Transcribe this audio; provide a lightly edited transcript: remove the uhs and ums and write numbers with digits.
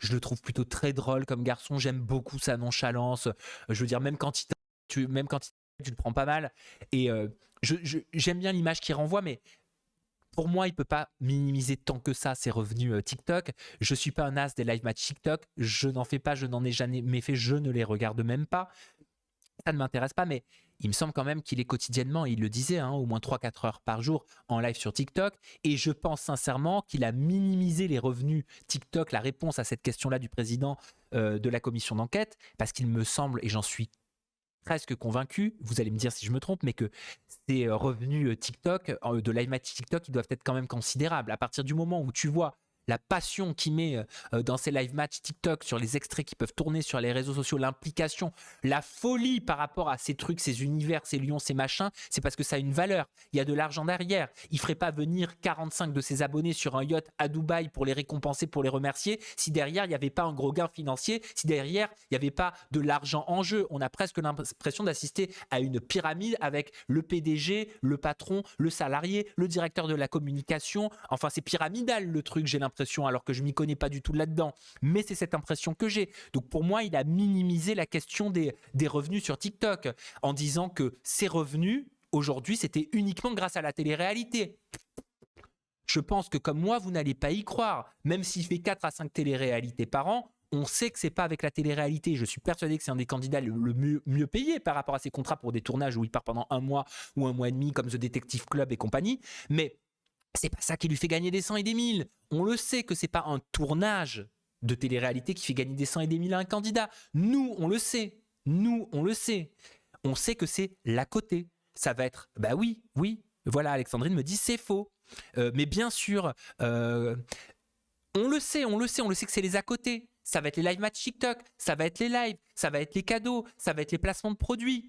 Je le trouve plutôt très drôle comme garçon. J'aime beaucoup sa nonchalance. Je veux dire, même quand tu le prends pas mal. Et j'aime bien l'image qu'il renvoie, mais pour moi, il peut pas minimiser tant que ça ses revenus TikTok. Je suis pas un as des live match TikTok. Je n'en fais pas, je n'en ai jamais fait, je ne les regarde même pas. Ça ne m'intéresse pas, mais il me semble quand même qu'il est quotidiennement, il le disait, au moins 3-4 heures par jour en live sur TikTok. Et je pense sincèrement qu'il a minimisé les revenus TikTok, la réponse à cette question-là du président de la commission d'enquête, parce qu'il me semble, et j'en suis presque convaincu, vous allez me dire si je me trompe, mais que ces revenus TikTok, de live match TikTok, ils doivent être quand même considérables. À partir du moment où tu vois la passion qu'il met dans ces live match TikTok, sur les extraits qui peuvent tourner sur les réseaux sociaux, l'implication, la folie par rapport à ces trucs, ces univers, ces lions, ces machins, c'est parce que ça a une valeur. Il y a de l'argent derrière. Il ne ferait pas venir 45 de ses abonnés sur un yacht à Dubaï pour les récompenser, pour les remercier, si derrière il n'y avait pas un gros gain financier, si derrière il n'y avait pas de l'argent en jeu. On a presque l'impression d'assister à une pyramide avec le PDG, le patron, le salarié, le directeur de la communication. Enfin, c'est pyramidal le truc, j'ai l'impression, alors que je m'y connais pas du tout là-dedans, mais c'est cette impression que j'ai. Donc pour moi, il a minimisé la question des revenus sur TikTok en disant que ces revenus aujourd'hui, c'était uniquement grâce à la télé-réalité. Je pense que comme moi, vous n'allez pas y croire. Même s'il fait 4 à 5 télé-réalités par an, on sait que c'est pas avec la télé-réalité. Je suis persuadé que c'est un des candidats le mieux payé par rapport à ses contrats pour des tournages où il part pendant un mois ou un mois et demi, comme The Detective Club et compagnie. Mais c'est pas ça qui lui fait gagner des 100 et des 1000. On le sait que c'est pas un tournage de télé-réalité qui fait gagner des 100 et des 1000 à un candidat. Nous, on le sait. On le sait. On sait que c'est l'à côté. Ça va être, bah oui. Voilà, Alexandrine me dit c'est faux. Mais bien sûr, on le sait que c'est les à côté. Ça va être les live match TikTok, ça va être les lives, ça va être les cadeaux, ça va être les placements de produits.